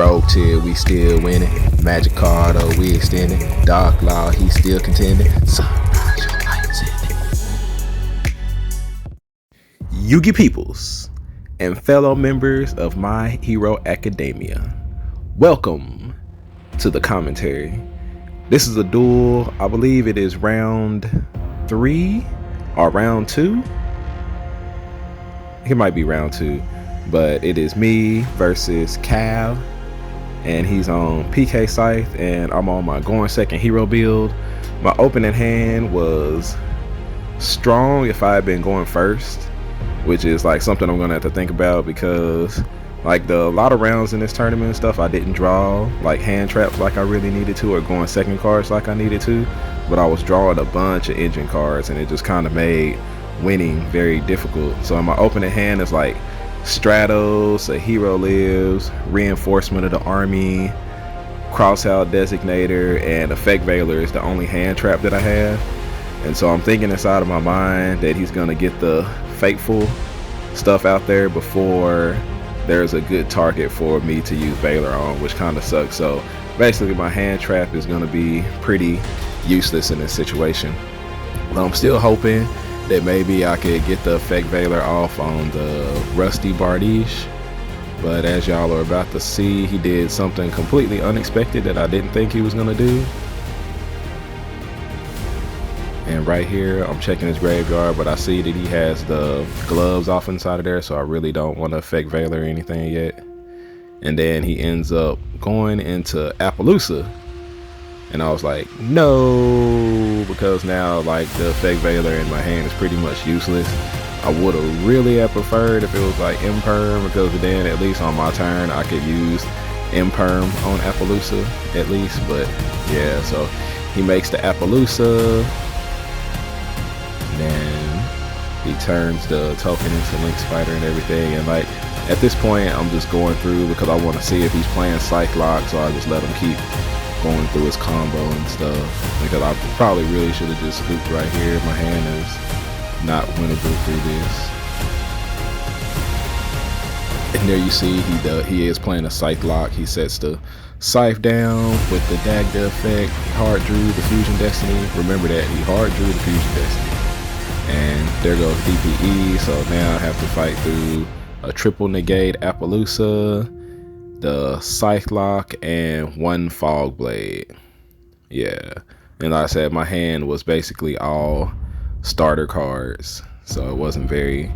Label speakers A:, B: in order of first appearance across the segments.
A: Rogue tier, we still winning. Magic card, oh, we extending. Dark Law, he still contending. Sunrise, your lights in it. Yugi peoples and fellow members of My Hero Academia, welcome to the commentary. This is a duel. I believe it is round 3 or round 2. It might be round 2, but it is me versus Cal, and he's on PK Scythe, and I'm on my going second hero build. My opening hand was strong if I had been going first, which is like something I'm gonna have to think about, because like a lot of rounds in this tournament and stuff, I didn't draw like hand traps like I really needed to, or going second cards like I needed to, but I was drawing a bunch of engine cards, and it just kind of made winning very difficult. So in my opening hand is like Stratos, a hero lives, reinforcement of the army, crossout designator, and effect veiler is the only hand trap that I have. And so I'm thinking inside of my mind that he's gonna get the fateful stuff out there before there's a good target for me to use veiler on, which kind of sucks. So basically my hand trap is gonna be pretty useless in this situation, but I'm still hoping that maybe I could get the effect veiler off on the Rusty Bardiche. But as y'all are about to see, he did something completely unexpected that I didn't think he was gonna do. And right here, I'm checking his graveyard, but I see that he has the gloves off inside of there, so I really don't want to effect veiler or anything yet. And then he ends up going into Appaloosa, and I was like, no, because now like the effect veiler in my hand is pretty much useless. I would have really preferred if it was like Imperm, because then at least on my turn I could use Imperm on Appaloosa at least. But yeah, so he makes the Appaloosa, then he turns the token into Link Spider and everything. And like at this point I'm just going through because I want to see if he's playing Scythe Lock, so I just let him keep going through his combo and stuff, because I probably really should have just scooped right here. My hand is not winnable through this. And there you see he is playing a Scythe Lock. He sets the Scythe down with the Dagda effect. He hard drew the Fusion Destiny. Remember that, he hard drew the Fusion Destiny. And there goes DPE, so now I have to fight through a triple negate Appaloosa, the Scythe Lock, and one Fog Blade. Yeah, and like I said, my hand was basically all starter cards, so it wasn't very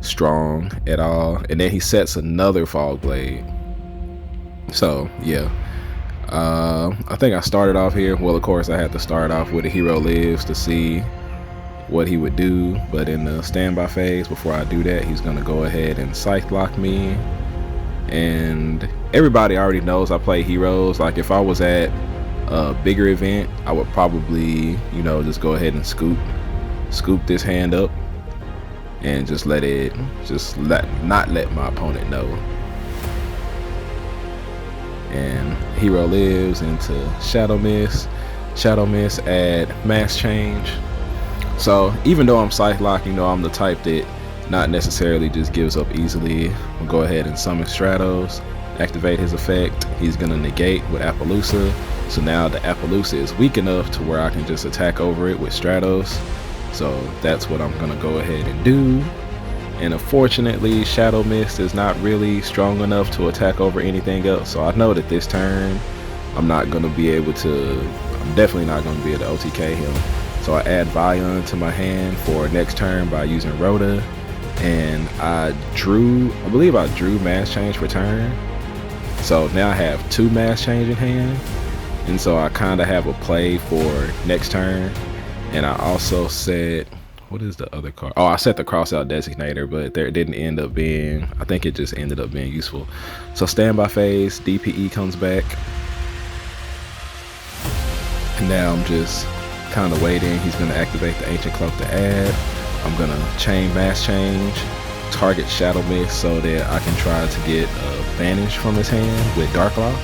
A: strong at all. And then he sets another Fog Blade. So yeah, I think I started off here. Well, of course I had to start off with a hero lives to see what he would do, but in the standby phase, before I do that, he's gonna go ahead and Scythe Lock me. And everybody already knows I play heroes. Like if I was at a bigger event, I would probably, you know, just go ahead and scoop this hand up and just not let my opponent know. And hero lives into Shadow Mist add mass change. So even though I'm Scythe Lock, you know, I'm the type that not necessarily just gives up easily. We'll go ahead and summon Stratos, activate his effect. He's gonna negate with Appaloosa, so now the Appaloosa is weak enough to where I can just attack over it with Stratos. So that's what I'm gonna go ahead and do. And unfortunately, Shadow Mist is not really strong enough to attack over anything else, so I know that this turn I'm definitely not gonna be able to OTK him. So I add Vion to my hand for next turn by using Rhoda, and I believe I drew mass change for turn. So now I have 2 mass change in hand, and so I kind of have a play for next turn. And I also set, what is the other card? Oh, I set the crossout designator, but there didn't end up being, I think it just ended up being useful. So standby phase, DPE comes back, and now I'm just kind of waiting. He's going to activate the Ancient Cloak to add. I'm going to chain mass change, target Shadow Mist so that I can try to get a Vanish from his hand with Dark Law.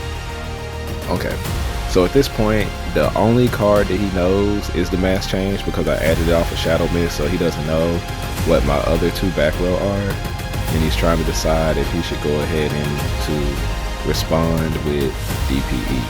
A: Okay, so at this point the only card that he knows is the mass change, because I added it off of Shadow Mist, so he doesn't know what my other 2 back row are, and he's trying to decide if he should go ahead and to respond with DPE.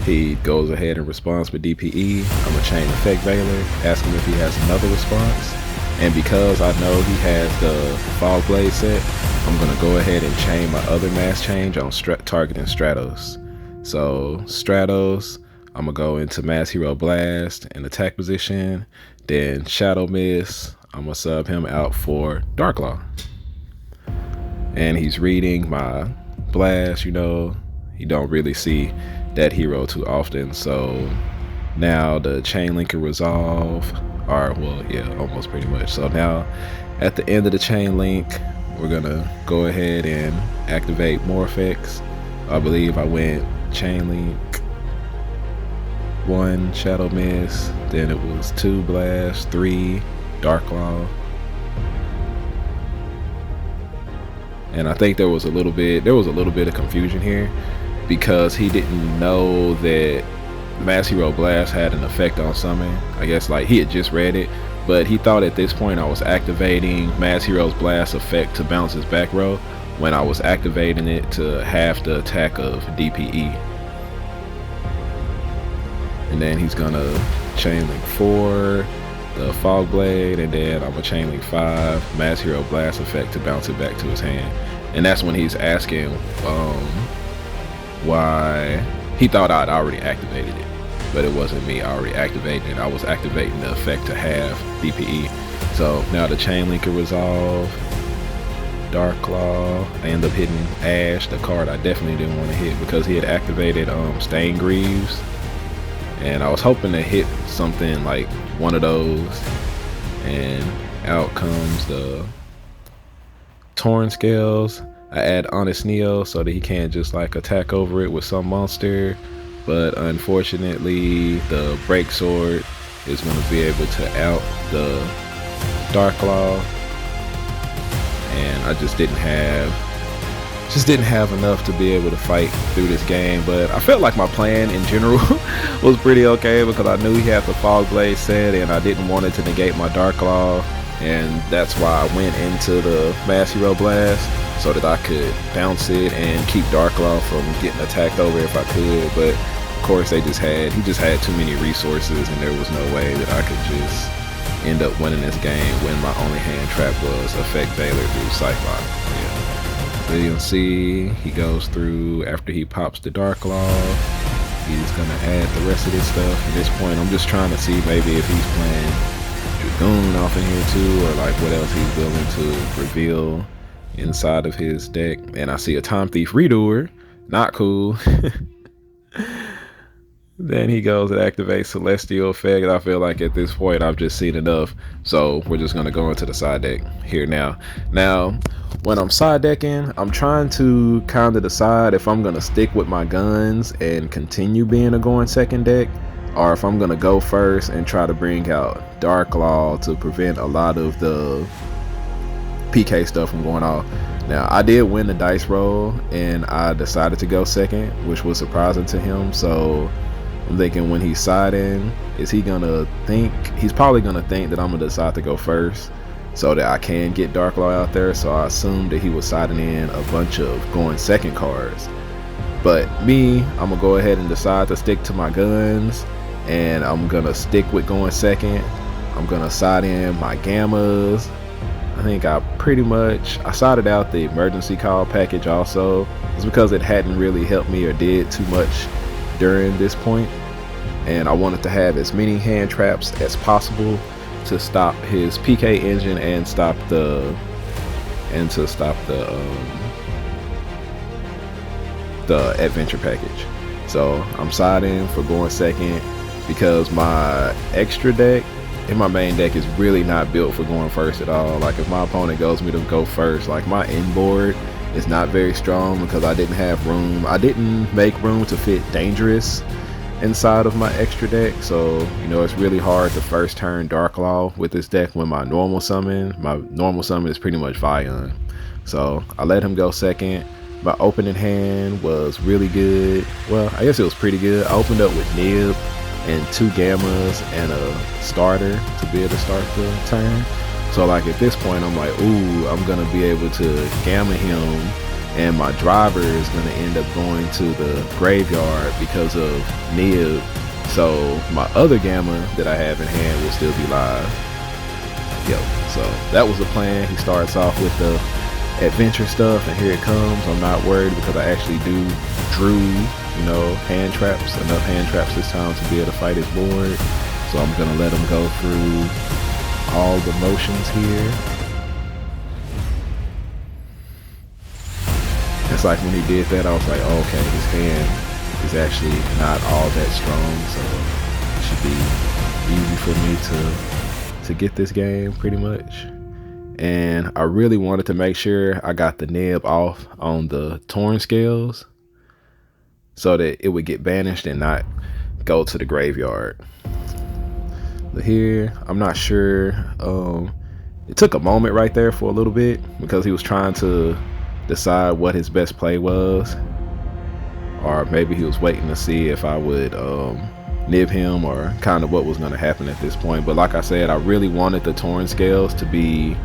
A: He goes ahead and responds with DPE. I'm gonna chain effect Veiler, ask him if he has another response. And because I know he has the Fog Blade set, I'm gonna go ahead and chain my other mass change on targeting Stratos. So Stratos, I'm gonna go into Mass Hero Blast in attack position. Then Shadow Mist, I'm gonna sub him out for Darklaw. And he's reading my blast, you know, you don't really see that hero too often. So now the chain link can resolve, or well, yeah, almost pretty much. So now at the end of the chain link, we're gonna go ahead and activate more effects. I believe I went chain link 1 Shadow Mist, then it was 2 Blast, 3 Darklaw. And I think there was a little bit of confusion here because he didn't know that Mass Hero Blast had an effect on summon. I guess like he had just read it, but he thought at this point I was activating Mass Hero's Blast effect to bounce his back row when I was activating it to half the attack of DPE. And then he's gonna chain link 4 the Fog Blade, and then I'm gonna chain link 5 Mass Hero Blast effect to bounce it back to his hand. And that's when he's asking why he thought I'd already activated it, but it wasn't me. I already activated it. I was activating the effect to have DPE. So now the chain link can resolve. Darklaw, I end up hitting Ash, the card I definitely didn't want to hit because he had activated Stain Greaves, and I was hoping to hit something like one of those, and out comes the Torn Scales. I add Honest Neo so that he can't just like attack over it with some monster, but unfortunately the Break Sword is going to be able to out the Darklaw, and I just didn't have enough to be able to fight through this game. But I felt like my plan in general was pretty okay because I knew he had the Fog Blade set and I didn't want it to negate my Darklaw, and that's why I went into the Mass Hero Blast so that I could bounce it and keep Darklaw from getting attacked over if I could. But of course he just had too many resources, and there was no way that I could just end up winning this game when my only hand trap was Effect Veiler through Scythe. Yeah. So you can see he goes through after he pops the Darklaw. He's gonna add the rest of this stuff. At this point, I'm just trying to see maybe if he's playing Dragoon off in here too, or like what else he's willing to reveal inside of his deck. And I see a Time Thief Redoer. Not cool. Then he goes and activates Celestial Effect. I feel like at this point I've just seen enough, so we're just gonna go into the side deck here now. Now, when I'm side decking, I'm trying to kind of decide if I'm gonna stick with my guns and continue being a going second deck, or if I'm gonna go first and try to bring out Darklaw to prevent a lot of the PK stuff from going off. Now, I did win the dice roll and I decided to go second, which was surprising to him. So I'm thinking when he's siding, he's probably gonna think that I'm gonna decide to go first so that I can get Darklaw out there. So I assumed that he was siding in a bunch of going second cards. But me, I'm gonna go ahead and decide to stick to my guns, and I'm gonna stick with going second. I'm gonna side in my Gammas. I think I sided out the emergency call package also. It's because it hadn't really helped me or did too much during this point, and I wanted to have as many hand traps as possible to stop his PK engine and stop the adventure package. So I'm siding for going second because my extra deck in my main deck is really not built for going first at all. Like if my opponent goes me to go first, like my inboard is not very strong because I didn't have room. I didn't make room to fit Dangerous inside of my extra deck. So, you know, it's really hard to first turn Darklaw with this deck when my normal summon is pretty much Vion. So I let him go second. My opening hand was really good. Well, I guess it was pretty good. I opened up with Nib, and 2 gammas and a starter to be able to start the turn. So like at this point I'm like, ooh, I'm gonna be able to gamma him, and my driver is gonna end up going to the graveyard because of Nib. So my other gamma that I have in hand will still be live. So that was the plan. He starts off with the adventure stuff, and here it comes. I'm not worried because I actually drew, you know, hand traps, enough hand traps this time to be able to fight his board. So I'm gonna let him go through all the motions here. It's like when he did that, I was like, oh, okay, his hand is actually not all that strong, so it should be easy for me to get this game pretty much. And I really wanted to make sure I got the nib off on the torn scales so that it would get banished and not go to the graveyard. But here, I'm not sure. It took a moment right there for a little bit because he was trying to decide what his best play was, or maybe he was waiting to see if I would nib him, or kind of what was going to happen at this point. But like I said, I really wanted the torn scales to be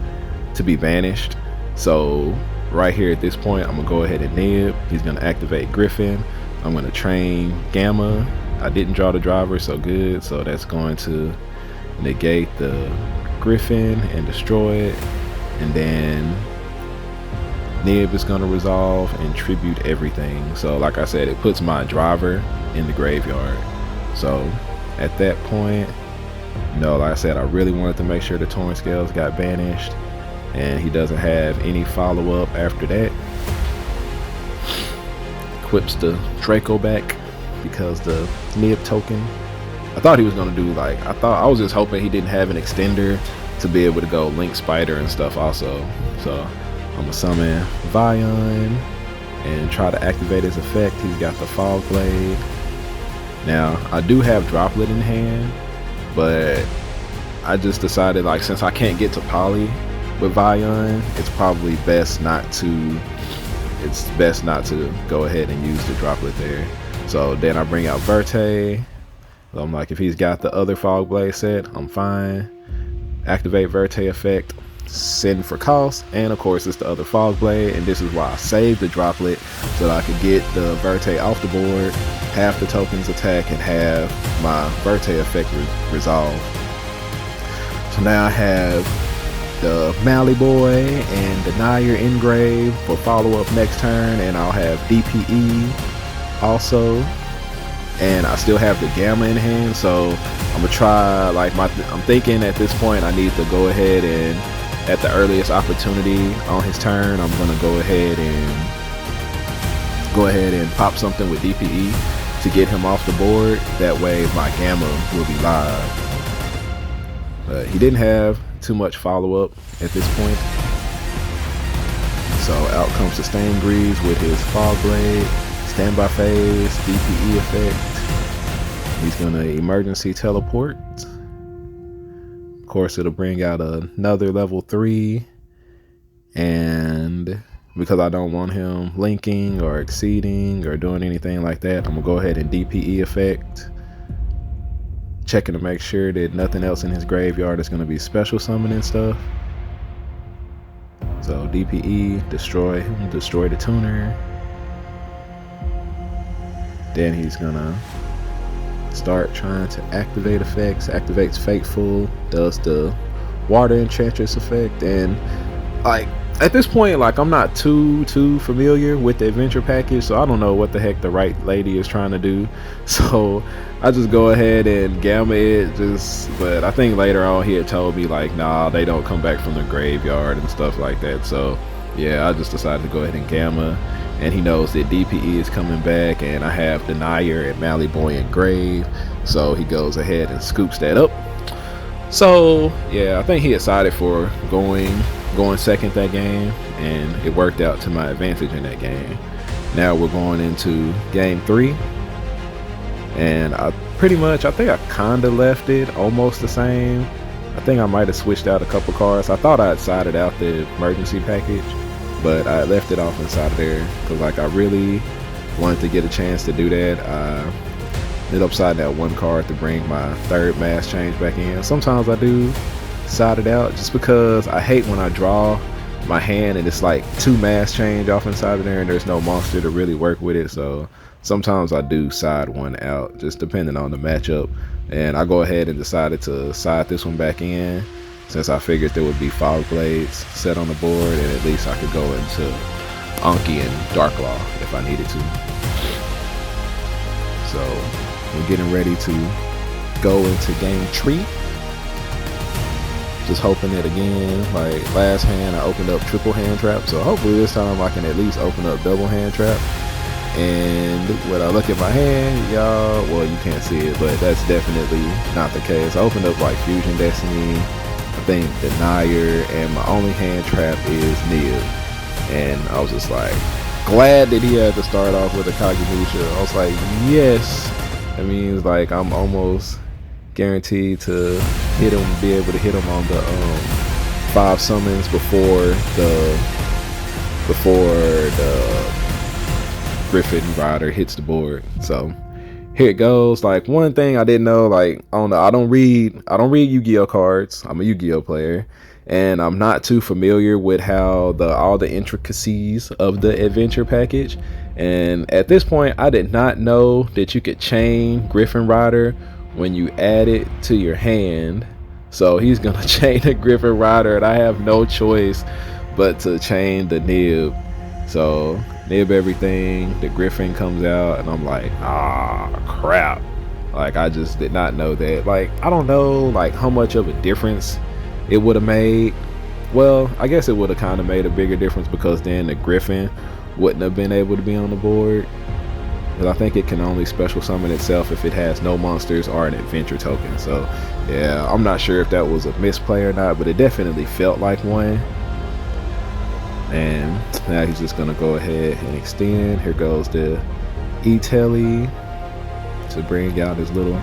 A: banished. So right here at this point, I'm gonna go ahead and nib. He's gonna activate Griffin. I'm gonna train Gamma. I didn't draw the driver, so good. So that's going to negate the Griffin and destroy it, and then Nib is going to resolve and tribute everything. So like I said, it puts my driver in the graveyard. So at that point, you know, like I said, I really wanted to make sure the torn scales got banished, and he doesn't have any follow-up after that. Equips the Draco back because the Nib token, I thought he was going to do, like, I was just hoping he didn't have an extender to be able to go Link Spider and stuff also. So I'm gonna summon Vion and try to activate his effect. He's got the Fog Blade. Now I do have Droplet in hand, but I just decided, like, since I can't get to Poly with Vion, it's probably best not to go ahead and use the Droplet there. So then I bring out Verte. So I'm like, if he's got the other Fog Blade set, I'm fine. Activate Verte effect, send for cost, and of course it's the other Fog Blade, and this is why I saved the Droplet so that I could get the Verte off the board, have the tokens attack, and have my Verte effect resolve. So now I have the Mallyboy and Denier engrave for follow-up next turn, and I'll have DPE also, and I still have the Gamma in hand. So I'm gonna try, like, I'm thinking at this point I need to go ahead and, at the earliest opportunity on his turn, I'm gonna go ahead and pop something with DPE to get him off the board. That way my Gamma will be live. But he didn't have too much follow-up at this point. So out comes the Stain Greaves with his Fog Blade, Standby Phase, DPE effect. He's gonna emergency teleport. Of course, it'll bring out another level 3, and because I don't want him linking or exceeding or doing anything like that, I'm gonna go ahead and DPE effect, checking to make sure that nothing else in his graveyard is gonna be special summoning stuff. So DPE, destroy the tuner. Then he's gonna start trying to activate effects. Activates Fateful, does the Water Enchantress effect, and, like, at this point, like, I'm not too familiar with the adventure package, so I don't know what the heck the right lady is trying to do. So I just go ahead and gamma it, but I think later on he had told me, like, nah, they don't come back from the graveyard and stuff like that. So yeah, I just decided to go ahead and gamma, and he knows that DPE is coming back, and I have Denier and Mallyboy engrave, so he goes ahead and scoops that up. So yeah, I think he decided for going second that game, and it worked out to my advantage in that game. Now we're going into game 3, and I think I kinda left it almost the same. I think I might have switched out a couple cards. I thought I had sided out the emergency package, but I left it off inside of there because, like, I really wanted to get a chance to do that. Ended up siding out one card to bring my third mass change back in. Sometimes I do side it out just because I hate when I draw my hand and it's like 2 mass change off inside of there and there's no monster to really work with it. So sometimes I do side one out, just depending on the matchup. And I go ahead and decided to side this one back in since I figured there would be Fog Blades set on the board, and at least I could go into Anki and Darklaw if I needed to. So we're getting ready to go into game 3. Just hoping that again, like last hand I opened up triple hand trap, so hopefully this time I can at least open up double hand trap. And when I look at my hand, y'all, well, you can't see it, but that's definitely not the case. I opened up like Fusion Destiny, I think Denier, and my only hand trap is Nib. And I was just like glad that he had to start off with a Kagemusha. I was like, yes, that means like I'm almost guaranteed to hit him, be able to hit him on the 5 summons before the Griffin Rider hits the board. So here it goes. Like, one thing I didn't know, like, I don't read Yu-Gi-Oh cards. I'm a Yu-Gi-Oh player, and I'm not too familiar with how all the intricacies of the adventure package. And at this point, I did not know that you could chain Griffin Rider when you add it to your hand. So he's gonna chain the Griffin Rider, and I have no choice but to chain the Nib. So Nib everything, the Griffin comes out, and I'm like, ah, crap. Like, I just did not know that. Like, I don't know like how much of a difference it would have made. Well, I guess it would have kind of made a bigger difference, because then the Griffin wouldn't have been able to be on the board. But I think it can only special summon itself if it has no monsters or an adventure token. So yeah, I'm not sure if that was a misplay or not, but it definitely felt like one. And now he's just gonna go ahead and extend. Here goes the E-Telly to bring out his little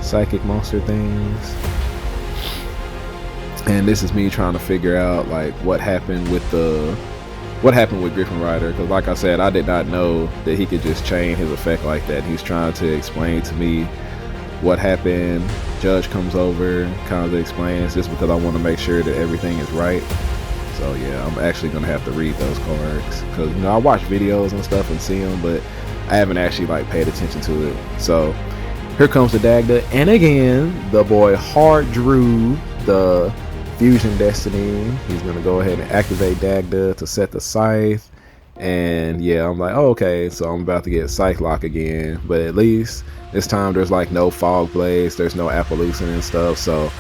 A: psychic monster things. And this is me trying to figure out like what happened with Griffin Rider, because like I said, I did not know that he could just chain his effect like that. He's trying to explain to me what happened. Judge comes over, kind of explains, just because I want to make sure that everything is right. So yeah, I'm actually gonna have to read those cards, because you know, I watch videos and stuff and see them, but I haven't actually like paid attention to it. So here comes the Dagda, and again the boy hard drew the Fusion Destiny. He's gonna go ahead and activate Dagda to set the Scythe. And yeah, I'm like, oh, okay, so I'm about to get Scythe Lock again, but at least this time there's like no Fog Blades, there's no Appaloosan and stuff. So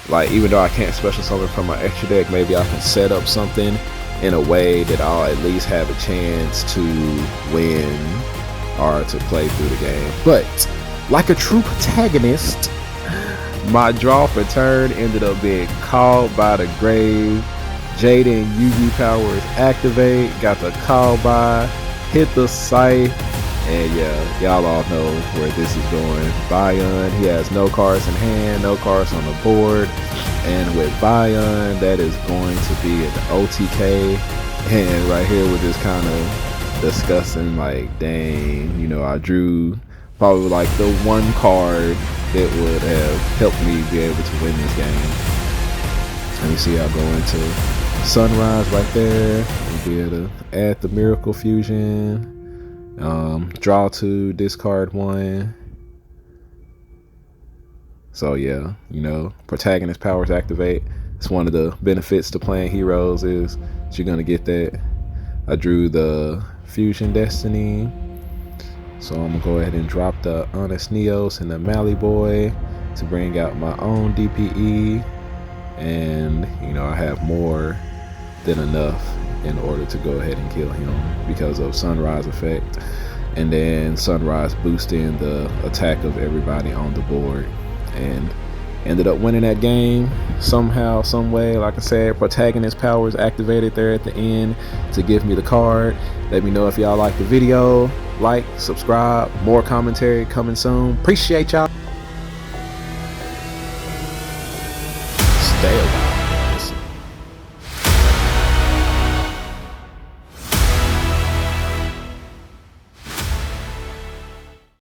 A: like, even though I can't special summon from my extra deck, maybe I can set up something in a way that I'll at least have a chance to win or to play through the game. But like a true protagonist, my draw for turn ended up being called by the grave. Jadened Yugi powers activate, got the call by, hit the Scythe, and yeah, y'all all know where this is going. Vion, he has no cards in hand, no cards on the board, and with Vion, that is going to be an OTK. And right here with this kind of disgusting, like, dang, you know, I drew probably like the one card that would have helped me be able to win this game. Let me see, I'll go into Sunrise right there. We'll be able to add the Miracle Fusion, draw 2, discard 1. So yeah, you know, Protagonist powers activate. It's one of the benefits to playing heroes, is that you're gonna get that. I drew the Fusion Destiny, so I'm gonna go ahead and drop the Honest Neos and the Mally Boy to bring out my own DPE. And you know, I have more than enough in order to go ahead and kill him because of Sunrise effect, and then Sunrise boosting the attack of everybody on the board, and ended up winning that game somehow, some way. Like I said, Protagonist powers activated there at the end to give me the card. Let me know if y'all like the video. Like, subscribe, more commentary coming soon. Appreciate y'all.